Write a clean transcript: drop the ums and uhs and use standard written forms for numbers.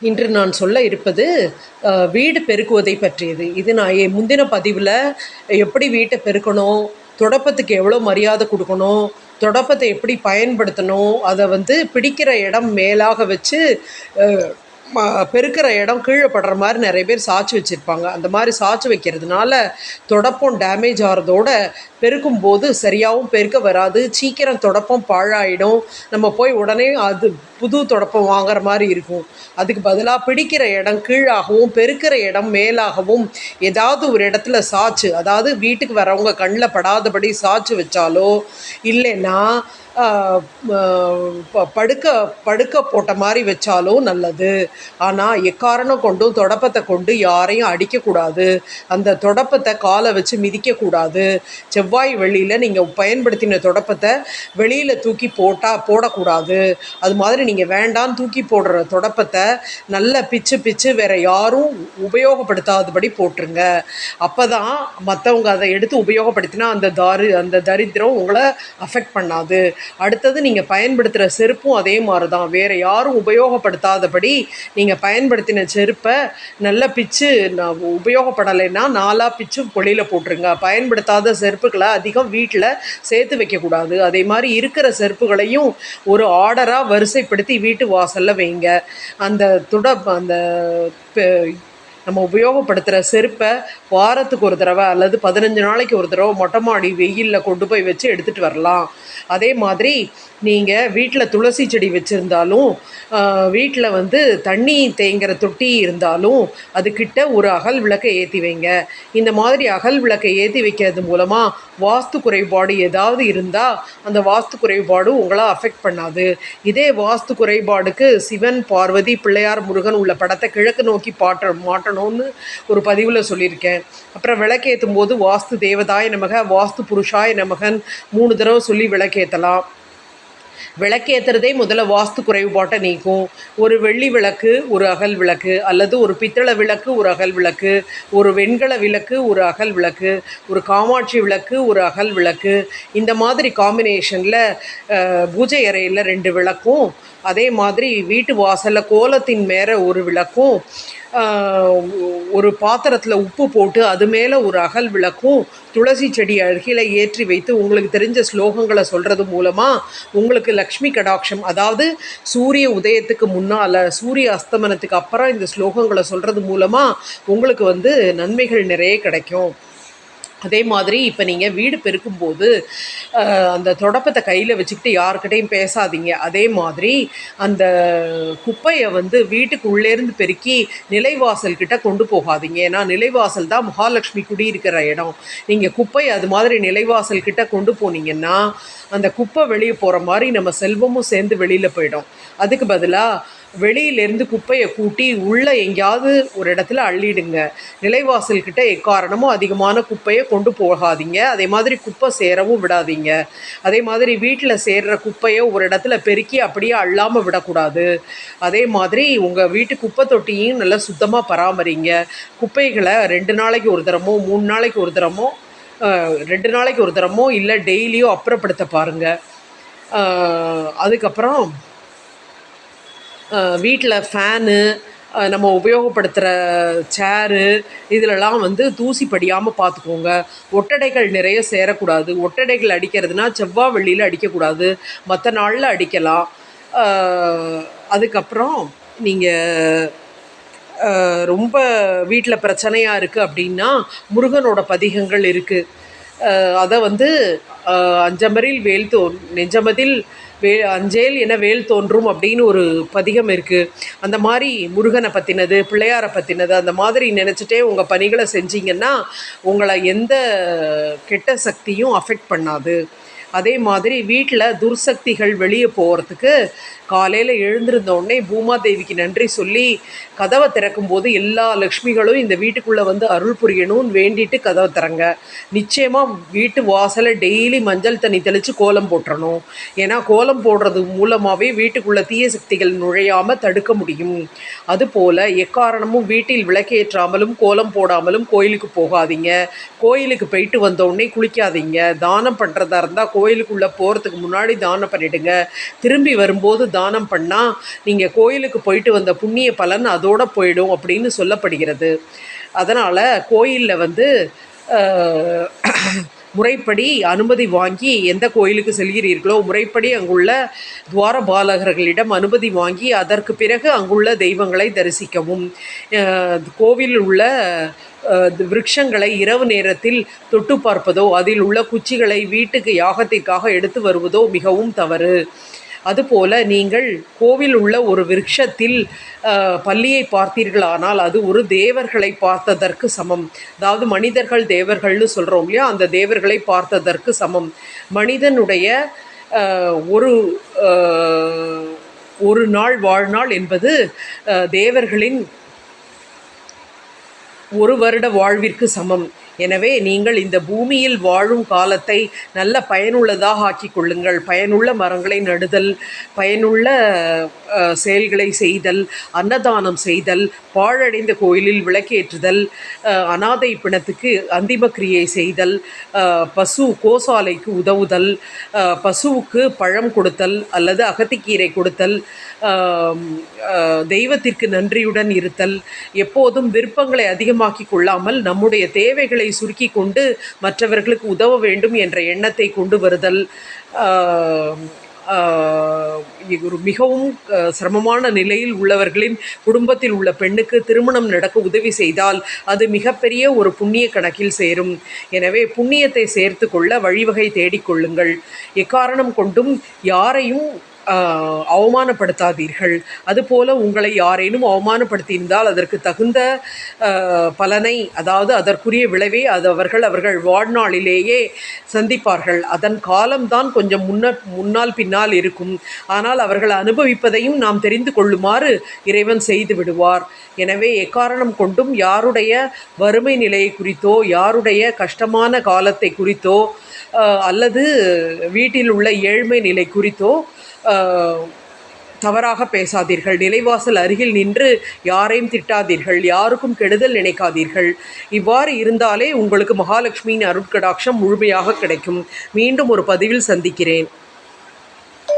இன்று நான் சொல்ல இருப்பது வீடு பெருக்குவதை பற்றியது. இது நான் முந்தின பதிவில் எப்படி வீட்டை பெருக்கணும், தொடப்பத்துக்கு எவ்வளோ மரியாதை கொடுக்கணும், தொடப்பத்தை எப்படி பயன்படுத்தணும், அதை பிடிக்கிற இடம் மேலாக வச்சு பெருக்கிற இடம் கீழே படுற மாதிரி நிறைய பேர் சாய்ச்சி வச்சுருப்பாங்க. அந்த மாதிரி சாய்ச்சி வைக்கிறதுனால தொடப்பம் டேமேஜ் ஆகிறதோட பெருக்கும்போது சரியாகவும் பெருக்க வராது, சீக்கிரம் தொடப்பம் பாழாயிடும். நம்ம போய் உடனே அது புது தொடப்பம் வாங்குற மாதிரி இருக்கும். அதுக்கு பதிலாக பிடிக்கிற இடம் கீழாகவும் பெருக்கிற இடம் மேலாகவும் ஏதாவது ஒரு இடத்துல சாய்ச்சி, அதாவது வீட்டுக்கு வரவங்க கண்ணில் படாதபடி சாய்ச்சி வச்சாலோ இல்லைன்னா படுக்க போட்ட மாதிரி வச்சாலும் நல்லது. ஆனால் எக்காரணம் கொண்டும் தொடப்பத்தை கொண்டு யாரையும் அடிக்கக்கூடாது, அந்த தொடப்பத்தை காலை வச்சு மிதிக்கக்கூடாது. செவ்வாய் வெள்ளியில் நீங்கள் பயன்படுத்தின தொடப்பத்தை வெளியில் தூக்கி போடக்கூடாது. அது மாதிரி நீங்கள் வேண்டாம் தூக்கி போடுற தொடப்பத்தை நல்ல பிச்சு வேறு யாரும் உபயோகப்படுத்தாதபடி போட்டுருங்க. அப்போ தான் மற்றவங்க அதை எடுத்து உபயோகப்படுத்தினா அந்த தரித்திரம் உங்களை அஃபெக்ட் பண்ணாது. அடுத்தது நீங்கள் பயன்படுத்துகிற செருப்பும் அதே மாதிரி தான். வேறு யாரும் உபயோகப்படுத்தாதபடி நீங்கள் பயன்படுத்தின செருப்பை நல்லா பிச்சு உபயோகப்படலைன்னா 4 பிச்சு வெளியில் போட்டுருங்க. பயன்படுத்தாத செருப்புகளை அதிகம் வீட்டில் சேர்த்து வைக்கக்கூடாது. அதே மாதிரி இருக்கிற செருப்புகளையும் ஒரு ஆர்டராக வரிசைப்படுத்தி வீட்டு வாசலில் வைங்க. அந்த நம்ம உபயோகப்படுத்துகிற செருப்பை வாரத்துக்கு ஒரு தடவை அல்லது 15 நாளைக்கு ஒரு தடவை மொட்டை மாடி வெயிலில் கொண்டு போய் வச்சு எடுத்துகிட்டு வரலாம். அதே மாதிரி நீங்கள் வீட்டில் துளசி செடி வச்சுருந்தாலும், வீட்டில் தண்ணி தேங்குகிற தொட்டி இருந்தாலும் அதுக்கிட்ட ஒரு அகல் விளக்கை ஏற்றி வைங்க. இந்த மாதிரி அகல் விளக்கை ஏற்றி வைக்கிறது மூலமாக வாஸ்து குறைபாடு ஏதாவது இருந்தால் அந்த வாஸ்து குறைபாடு உங்களை அஃபெக்ட் பண்ணாது. இதே வாஸ்து குறைபாடுக்கு சிவன், பார்வதி, பிள்ளையார், முருகன் உள்ள படத்தை கிழக்கு நோக்கி மாட்டணும்னு ஒரு பதிவில் சொல்லியிருக்கேன். அப்புறம் விளக்கேற்றும் போது வாஸ்து தேவதாய நமக, வாஸ்து புருஷாய நமகன் 3 தடவை சொல்லி விளக்கேற்றலாம். விளக்கேற்றுறதே முதல்ல வாஸ்து குறைபாட்டை நீக்கும். ஒரு வெள்ளி விளக்கு ஒரு அகல் விளக்கு, அல்லது ஒரு பித்தளை விளக்கு ஒரு அகல் விளக்கு, ஒரு வெண்கல விளக்கு ஒரு அகல் விளக்கு, ஒரு காமாட்சி விளக்கு ஒரு அகல் விளக்கு, இந்த மாதிரி காம்பினேஷனில் பூஜை அறையில் 2 விளக்கும், அதே மாதிரி வீட்டு வாசலில் கோலத்தின் மேலே ஒரு விளக்கும், ஒரு பாத்திரத்தில் உப்பு போட்டு அது மேலே ஒரு அகல் விளக்கும் துளசி செடி அருகில் ஏற்றி வைத்து உங்களுக்கு தெரிஞ்ச ஸ்லோகங்களை சொல்கிறது மூலமாக உங்களுக்கு லக்ஷ்மி கடாட்சம், அதாவது சூரிய உதயத்துக்கு முன்னால் சூரிய அஸ்தமனத்துக்கு அப்புறம் இந்த ஸ்லோகங்களை சொல்கிறது மூலமாக உங்களுக்கு நன்மைகள் நிறைய கிடைக்கும். அதே மாதிரி இப்போ நீங்கள் வீடு பெருக்கும்போது அந்த தொடப்பத்தை கையில் வச்சுக்கிட்டு யாருக்கிட்டையும் பேசாதீங்க. அதே மாதிரி அந்த குப்பையை வீட்டுக்குள்ளேருந்து பெருக்கி நிலைவாசல்கிட்ட கொண்டு போகாதீங்க. ஏன்னா நிலைவாசல் தான் மகாலட்சுமி குடியிருக்கிற இடம். நீங்கள் குப்பையை அது மாதிரி நிலைவாசல்கிட்ட கொண்டு போனீங்கன்னா அந்த குப்பை வெளியே போகிற மாதிரி நம்ம செல்வமும் சேர்ந்து வெளியில் போயிடும். அதுக்கு பதிலாக வெளியிலேருந்து குப்பையை கூட்டி உள்ளே எங்கேயாவது ஒரு இடத்துல அள்ளிடுங்க. நிலைவாசல்கிட்ட எக்காரணமும் அதிகமான குப்பையை கொண்டு போகாதீங்க. அதே மாதிரி குப்பை சேரவும் விடாதீங்க. அதே மாதிரி வீட்டில் சேர்கிற குப்பையை ஒரு இடத்துல பெருக்கி அப்படியே அள்ளாமல் விடக்கூடாது. அதே மாதிரி உங்கள் வீட்டு குப்பை தொட்டியும் நல்லா சுத்தமாக பராமரிங்க. குப்பைகளை 2 நாளைக்கு ஒரு தரமோ 3 நாளைக்கு ஒரு தரமோ 2 நாளைக்கு ஒரு தரமோ இல்லை டெய்லியோ அப்புறப்படுத்த பாருங்கள். அதுக்கப்புறம் வீட்டில் ஃபேனு, நம்ம உபயோகப்படுத்துகிற சேரு இதிலெல்லாம் தூசி படியாமல் பார்த்துக்கோங்க. ஒட்டடைகள் நிறைய சேரக்கூடாது. ஒட்டடைகள் அடிக்கிறதுனா செவ்வாய் வெள்ளியில் அடிக்கக்கூடாது, மற்ற நாளில் அடிக்கலாம். அதுக்கப்புறம் நீங்கள் ரொம்ப வீட்டில் பிரச்சனையாக இருக்குது அப்படின்னா முருகனோட பதிகங்கள் இருக்குது. அதை அஞ்சமரில் வேல் நெஞ்சமதில் அஞ்சேல் என வேல் தோன்றும் அப்படின்னு ஒரு பதிகம் இருக்குது. அந்த மாதிரி முருகனை பற்றினது, பிள்ளையாரை பற்றினது அந்த மாதிரி நினச்சிட்டே உங்கள் பணிகளை செஞ்சிங்கன்னா உங்களை எந்த கெட்ட சக்தியும் அஃபெக்ட் பண்ணாது. அதே மாதிரி வீட்டில் துர்சக்திகள் வெளியே போகிறதுக்கு காலையில் எழுந்திருந்தோடனே பூமாதேவிக்கு நன்றி சொல்லி கதவை திறக்கும்போது எல்லா லக்ஷ்மிகளும் இந்த வீட்டுக்குள்ளே அருள் புரியணும்னு வேண்டிட்டு கதவை திறங்க. நிச்சயமாக வீட்டு வாசலை டெய்லி மஞ்சள் தண்ணி தெளித்து கோலம் போட்டுறணும். ஏன்னா கோலம் போடுறது மூலமாகவே வீட்டுக்குள்ளே தீய சக்திகள் நுழையாமல் தடுக்க முடியும். அதுபோல் எக்காரணமும் வீட்டில் விளக்கேற்றாமலும் கோலம் போடாமலும் கோயிலுக்கு போகாதீங்க. கோயிலுக்கு போயிட்டு வந்தோடனே குளிக்காதீங்க. தானம் பண்ணுறதா இருந்தால் கோயிலுக்குள்ளே போகிறதுக்கு முன்னாடி தானம் பண்ணிவிடுங்க. திரும்பி வரும்போது தானம் பண்ணால் நீங்கள் கோயிலுக்கு போயிட்டு வந்த புண்ணிய பலன் அதோடு போயிடும் அப்படின்னு சொல்லப்படுகிறது. அதனால் கோயிலில் வந்து முறைப்படி அனுமதி வாங்கி எந்த கோயிலுக்கு செல்கிறீர்களோ முறைப்படி அங்குள்ள துவாரபாலகர்களிடம் அனுமதி வாங்கி அதற்கு பிறகு அங்குள்ள தெய்வங்களை தரிசிக்கவும். கோவிலில் உள்ள விருட்சங்களை இரவு நேரத்தில் தொட்டு பார்ப்பதோ அதில் உள்ள குச்சிகளை வீட்டுக்கு யாகத்திற்காக எடுத்து வருவதோ மிகவும் தவறு. அதுபோல நீங்கள் கோவில் உள்ள ஒரு விருட்சத்தில் பல்லியை பார்த்தீர்களானால் அது ஒரு தேவர்களை பார்த்ததற்கு சமம். அதாவது மனிதர்கள் தேவர்கள்னு சொல்கிறோம் இல்லையா, அந்த தேவர்களை பார்த்ததற்கு சமம். மனிதனுடைய ஒரு ஒரு நாள் வாழ்நாள் என்பது தேவர்களின் ஒரு வருட வாழ்விற்கு சமம். எனவே நீங்கள் இந்த பூமியில் வாழும் காலத்தை நல்ல பயனுள்ளதாக ஆக்கி கொள்ளுங்கள். பயனுள்ள மரங்களை நடுதல், பயனுள்ள செயல்களை செய்தல், அன்னதானம் செய்தல், பாழடைந்த கோயிலில் விளக்கேற்றுதல், அனாதை பிணத்துக்கு அந்திம கிரியை செய்தல், பசு கோசாலைக்கு உதவுதல், பசுவுக்கு பழம் கொடுத்தல் அல்லது அகத்திக்கீரை கொடுத்தல், தெய்வத்திற்கு நன்றியுடன் இருத்தல், எப்போதும் விருப்பங்களை அதிகமாக்கி கொள்ளாமல் நம்முடைய தேவைகளை சுருக்கி கொண்டு மற்றவர்களுக்கு உதவ வேண்டும் என்ற எண்ணத்தை கொண்டு வருதல், ஒரு மிகவும் சிரமமான நிலையில் உள்ளவர்களின் குடும்பத்தில் உள்ள பெண்ணுக்கு திருமணம் நடக்க உதவி செய்தால் அது மிகப்பெரிய ஒரு புண்ணிய கணக்கில் சேரும். எனவே புண்ணியத்தை சேர்த்து கொள்ள வழிவகை தேடிக்கொள்ளுங்கள். எக்காரணம் கொண்டும் யாரையும் அவமானப்படுத்தாதீர்கள். அதுபோல உங்களை யாரேனும் அவமானப்படுத்தியிருந்தால் அதற்கு தகுந்த பலனை, அதாவது அதற்குரிய விளைவை அவர்கள் வாழ்நாளிலேயே சந்திப்பார்கள். அதன் காலம்தான் கொஞ்சம் முன்னால் பின்னால் இருக்கும். ஆனால் அவர்கள் அனுபவிப்பதையும் நாம் தெரிந்து கொள்ளுமாறு இறைவன் செய்து விடுவார். எனவே எக்காரணம் கொண்டும் யாருடைய வறுமை நிலையை குறித்தோ யாருடைய கஷ்டமான காலத்தை குறித்தோ அல்லது வீட்டில் உள்ள ஏழ்மை நிலை குறித்தோ தவறாக பேசாதீர்கள். நிலைவாசல் அருகில் நின்று யாரையும் திட்டாதீர்கள். யாருக்கும் கெடுதல் நினைக்காதீர்கள். இவ்வாறு இருந்தாலே உங்களுக்கு மகாலட்சுமியின் அருட்கடாட்சம் முழுமையாக கிடைக்கும். மீண்டும் ஒரு பதிவில் சந்திக்கிறேன்.